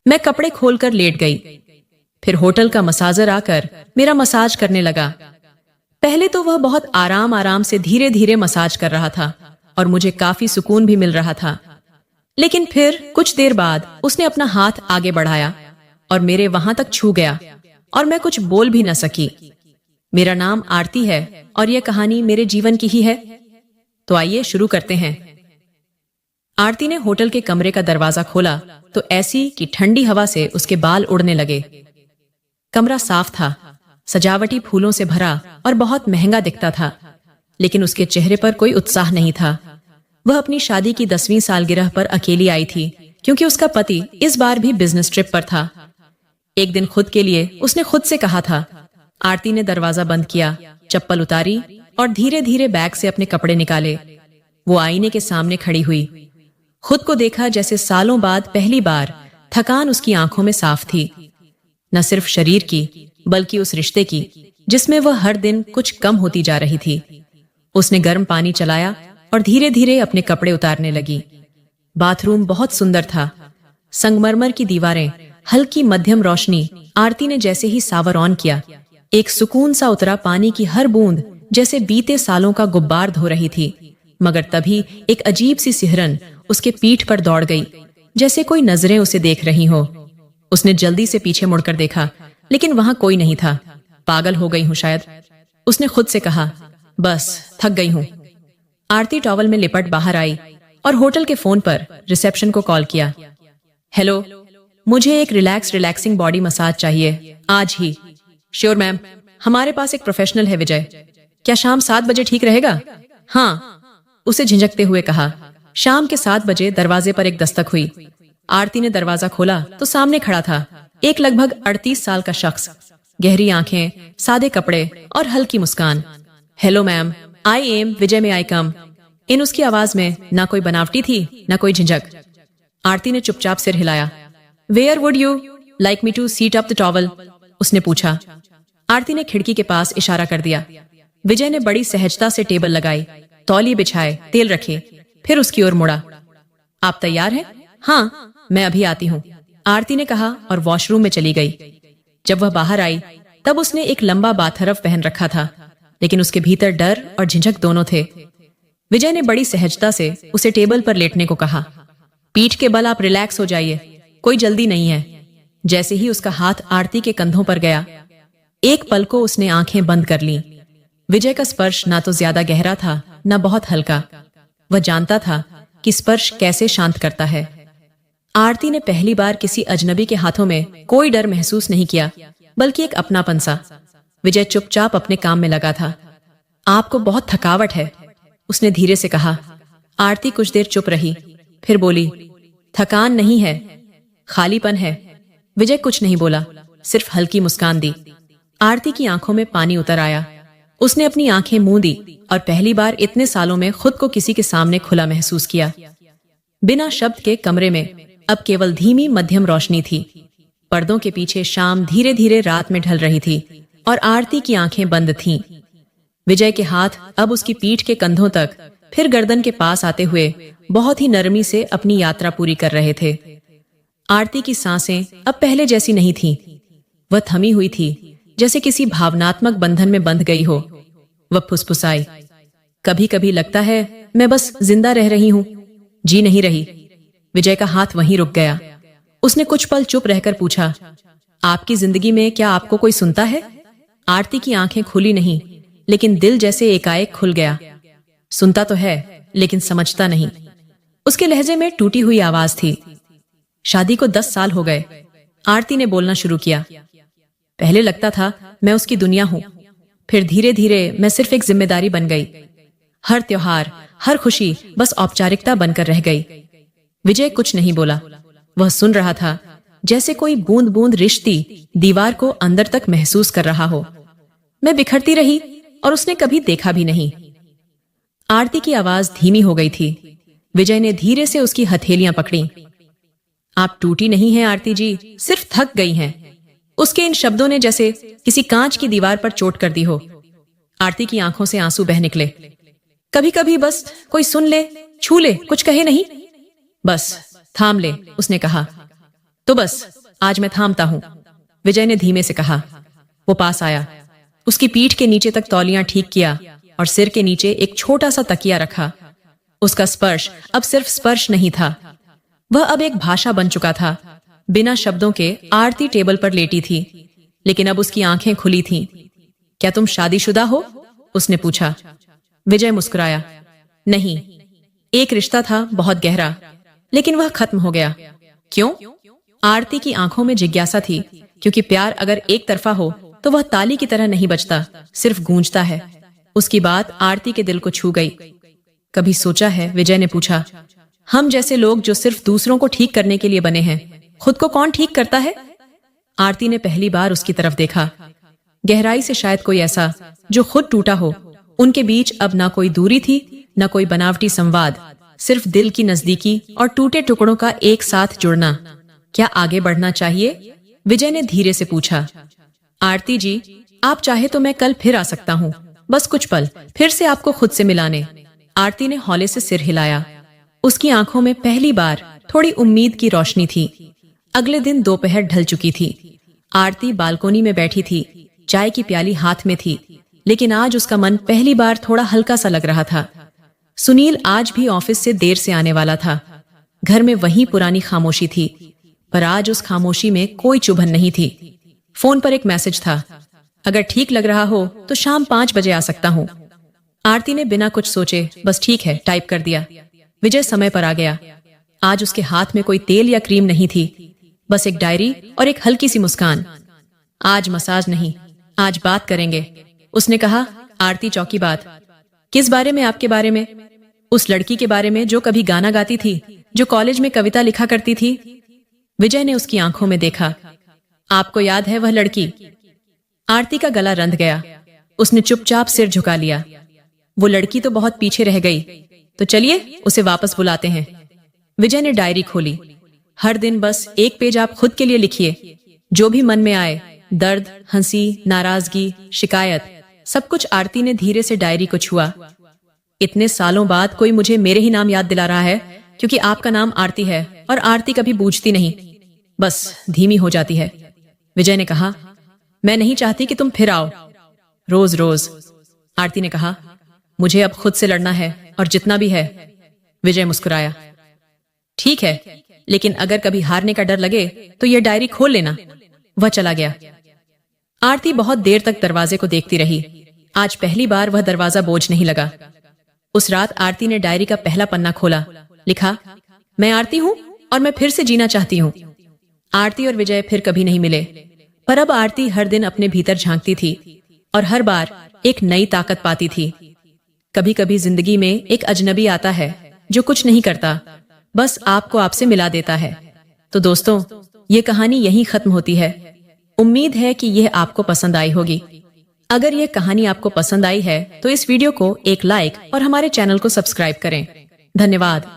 मैं कपड़े खोलकर लेट गई। फिर होटल का मसाजर आकर मेरा मसाज करने लगा। पहले तो वह बहुत आराम आराम से धीरे धीरे मसाज कर रहा था और मुझे काफी सुकून भी मिल रहा था। लेकिन फिर कुछ देर बाद उसने अपना हाथ आगे बढ़ाया और मेरे वहां तक छू गया और मैं कुछ बोल भी न सकी। मेरा नाम आरती है और यह कहानी मेरे जीवन की ही है। तो आइए शुरू करते हैं। आरती ने होटल के कमरे का दरवाजा खोला तो ऐसी कि ठंडी हवा से उसके बाल उड़ने लगे। कमरा साफ था, सजावटी फूलों से भरा और बहुत महंगा दिखता था, लेकिन उसके चेहरे पर कोई उत्साह नहीं था। वह अपनी शादी की 10वीं सालगिरह पर अकेली आई थी, क्योंकि उसका पति इस बार भी बिजनेस ट्रिप पर था। एक दिन खुद के लिए उसने खुद से कहा था। आरती ने दरवाजा बंद किया, चप्पल उतारी और धीरे धीरे बैग से अपने कपड़े निकाले। वो आईने के सामने खड़ी हुई। खुद को देखा जैसे सालों बाद पहली बार। थकान उसकी आंखों में साफ थी, न सिर्फ शरीर की बल्कि उस रिश्ते की जिसमें वह हर दिन कुछ कम होती जा रही थी। उसने गर्म पानी चलाया और धीरे धीरे अपने कपड़े उतारने लगी। बाथरूम बहुत सुंदर था। संगमरमर की दीवारें, हल्की मध्यम रोशनी। आरती ने जैसे ही सावर ऑन किया, एक सुकून सा उतरा। पानी की हर बूंद जैसे बीते सालों का गुब्बार धो रही थी। मगर तभी एक अजीब सी सिहरन उसके पीठ पर दौड़ गई, जैसे कोई नजरें उसे देख रही हो। उसने जल्दी से पीछे मुड़कर देखा, लेकिन वहां कोई नहीं था। पागल हो गई हूं शायद, उसने खुद से कहा। बस थक गई हूं। आरती टॉवल में लिपट बाहर आई और होटल के फोन पर रिसेप्शन को कॉल किया। हेलो, मुझे एक रिलैक्सिंग बॉडी मसाज चाहिए आज ही। श्योर मैम, हमारे पास एक प्रोफेशनल है विजय। क्या शाम 7 बजे ठीक रहेगा? हाँ, उसे झिझकते हुए कहा। शाम के 7 बजे दरवाजे पर एक दस्तक हुई। आरती ने दरवाजा खोला तो सामने खड़ा था एक लगभग 38 साल का शख्स। गहरी आंखें, सादे कपड़े और हल्की मुस्कान। हेलो मैम, आई एम विजय, में आई कम? इन उसकी आवाज में ना कोई बनावटी थी, ना कोई झिझक। आरती ने चुपचाप सिर हिलाया। Where would you like me to seat up the towel? उसने पूछा। आरती ने खिड़की के पास इशारा कर दिया। विजय ने बड़ी सहजता से टेबल लगाई, तौलिए बिछाए, तेल रखे, फिर उसकी ओर मुड़ा। आप तैयार हैं? हाँ, मैं अभी आती हूँ, आरती ने कहा और वॉशरूम में चली गई। जब वह बाहर आई तब उसने एक लंबा बाथरव पहन रखा था, लेकिन उसके भीतर डर और झिझक दोनों थे। विजय ने बड़ी सहजता से उसे टेबल पर लेटने को कहा। पीठ के बल आप रिलैक्स हो जाइए, कोई जल्दी नहीं है। जैसे ही उसका हाथ आरती के कंधों पर गया, एक पल को उसने आंखें बंद कर लीं। विजय का स्पर्श ना तो ज्यादा गहरा था, न बहुत हल्का। वह जानता था कि स्पर्श कैसे शांत करता है। आरती ने पहली बार किसी अजनबी के हाथों में कोई डर महसूस नहीं किया, बल्कि एक अपनापन सा। विजय चुपचाप अपने काम में लगा था। आपको बहुत थकावट है, उसने धीरे से कहा। आरती कुछ देर चुप रही, फिर बोली, थकान नहीं है, खालीपन है। विजय कुछ नहीं बोला, सिर्फ हल्की मुस्कान दी। आरती की आंखों में पानी उतर आया। उसने अपनी आंखें मूंद दी और पहली बार इतने सालों में खुद को किसी के सामने खुला महसूस किया। बिना शब्द के कमरे में अब केवल धीमी मध्यम रोशनी थी। पर्दों के पीछे शाम धीरे धीरे रात में ढल रही थी और आरती की आंखें बंद थीं। विजय के हाथ अब उसकी पीठ के कंधों तक, फिर गर्दन के पास आते हुए बहुत ही नरमी से अपनी यात्रा पूरी कर रहे थे। आरती की सांसें अब पहले जैसी नहीं थीं। वह थमी हुई थी, जैसे किसी भावनात्मक बंधन में बंध गई हो। वह फुसफुसाई, कभी कभी लगता है मैं बस जिंदा रह रही हूं, जी नहीं रही। विजय का हाथ वहीं रुक गया। उसने कुछ पल चुप रहकर पूछा, आपकी जिंदगी में क्या आपको कोई सुनता है? आरती की आंखें खुली नहीं, लेकिन दिल जैसे एकाएक खुल गया। सुनता तो है, लेकिन समझता नहीं। उसके लहजे में टूटी हुई आवाज थी। शादी को 10 साल हो गए, आरती ने बोलना शुरू किया। पहले लगता था मैं उसकी दुनिया हूं, फिर धीरे धीरे मैं सिर्फ एक जिम्मेदारी बन गई। हर त्योहार, हर खुशी बस औपचारिकता बनकर रह गई। विजय कुछ नहीं बोला। वह सुन रहा था, जैसे कोई बूंद बूंद रिश्ती दीवार को अंदर तक महसूस कर रहा हो। मैं बिखरती रही और उसने कभी देखा भी नहीं। आरती की आवाज धीमी हो गई थी। विजय ने धीरे से उसकी हथेलियां पकड़ी। आप टूटी नहीं हैं आरती जी, सिर्फ थक गई हैं। उसके इन शब्दों ने जैसे किसी कांच की दीवार पर चोट कर दी हो। आरती की आंखों से आंसू बह निकले। कभी कभी बस कोई सुन ले, छू ले, कुछ कहे नहीं, बस थाम ले, उसने कहा। तो बस आज मैं थामता हूं, विजय ने धीमे से कहा। वो पास आया, उसकी पीठ के नीचे तक तौलियां ठीक किया और सिर के नीचे एक छोटा सा तकिया रखा। उसका स्पर्श अब सिर्फ स्पर्श नहीं था, वह अब एक भाषा बन चुका था। बिना शब्दों के आरती टेबल पर लेटी थी, लेकिन अब उसकी आंखें खुली थीं। क्या तुम शादीशुदा हो? उसने पूछा। विजय मुस्कुराया। नहीं, एक रिश्ता था बहुत गहरा, लेकिन वह खत्म हो गया। क्यों? आरती की आंखों में जिज्ञासा थी, क्योंकि प्यार अगर एक तरफा हो तो वह ताली की तरह नहीं बजता, सिर्फ गूंजता है। उसकी बात आरती के दिल को छू गई। कभी सोचा है, विजय ने पूछा, हम जैसे लोग जो सिर्फ दूसरों को ठीक करने के लिए बने हैं, खुद को कौन ठीक करता है? आरती ने पहली बार उसकी तरफ देखा। गहराई से शायद कोई ऐसा जो खुद टूटा हो। उनके बीच अब ना कोई दूरी थी, न कोई बनावटी संवाद, सिर्फ दिल की नजदीकी और टूटे टुकड़ों का एक साथ जुड़ना। क्या आगे बढ़ना चाहिए? विजय ने धीरे से पूछा। आरती जी, आप चाहे तो मैं कल फिर आ सकता हूँ, बस कुछ पल फिर से आपको खुद से मिलाने। आरती ने हौले से सिर हिलाया। उसकी आंखों में पहली बार थोड़ी उम्मीद की रोशनी थी। अगले दिन दोपहर ढल चुकी थी। आरती बालकोनी में बैठी थी, चाय की प्याली हाथ में थी, लेकिन आज उसका मन पहली बार थोड़ा हल्का सा लग रहा था। सुनील आज भी ऑफिस से देर से आने वाला था। घर में वही पुरानी खामोशी थी, पर आज उस खामोशी में कोई चुभन नहीं थी। फोन पर एक मैसेज था, अगर ठीक लग रहा हो तो शाम 5 बजे आ सकता हूँ। आरती ने बिना कुछ सोचे बस ठीक है टाइप कर दिया। विजय समय पर आ गया। आज उसके हाथ में कोई तेल या क्रीम नहीं थी, बस एक डायरी और एक हल्की सी मुस्कान। आज मसाज नहीं, आज बात करेंगे, उसने कहा। आरती चौकी। बात किस बारे में? आपके बारे में, उस लड़की के बारे में जो कभी गाना गाती थी, जो कॉलेज में कविता लिखा करती थी। विजय ने उसकी आंखों में देखा। आपको याद है वह लड़की? आरती का गला रंध गया। उसने चुपचाप सिर झुका लिया। वो लड़की तो बहुत पीछे रह गई, तो चलिए उसे वापस बुलाते हैं। विजय ने डायरी खोली। हर दिन बस एक पेज आप खुद के लिए लिखिए, जो भी मन में आए, दर्द, हंसी, नाराजगी, शिकायत, सब कुछ। आरती ने धीरे से डायरी को छुआ। इतने सालों बाद कोई मुझे मेरे ही नाम याद दिला रहा है, क्योंकि आपका नाम आरती है और आरती कभी बूझती नहीं, बस धीमी हो जाती है। विजय ने कहा, मैं नहीं चाहती कि तुम फिर आओ रोज रोज। आरती ने कहा, मुझे अब खुद से लड़ना है, और जितना भी है। विजय मुस्कुराया। ठीक है, लेकिन अगर कभी हारने का डर लगे तो यह डायरी खोल लेना। वह चला गया। आरती बहुत देर तक दरवाजे को देखती रही। आज पहली बार वह दरवाजा बोझ नहीं लगा। उस रात आरती ने डायरी का पहला पन्ना खोला। लिखा, मैं आरती हूँ और मैं फिर से जीना चाहती हूँ। आरती और विजय फिर कभी नहीं मिले, पर अब आरती हर दिन अपने भीतर झांकती थी और हर बार एक नई ताकत पाती थी। कभी कभी जिंदगी में एक अजनबी आता है जो कुछ नहीं करता, बस आपको आपसे मिला देता है। तो दोस्तों, ये कहानी यहीं खत्म होती है। उम्मीद है कि यह आपको पसंद आई होगी। अगर यह कहानी आपको पसंद आई है तो इस वीडियो को एक लाइक और हमारे चैनल को सब्सक्राइब करें। धन्यवाद।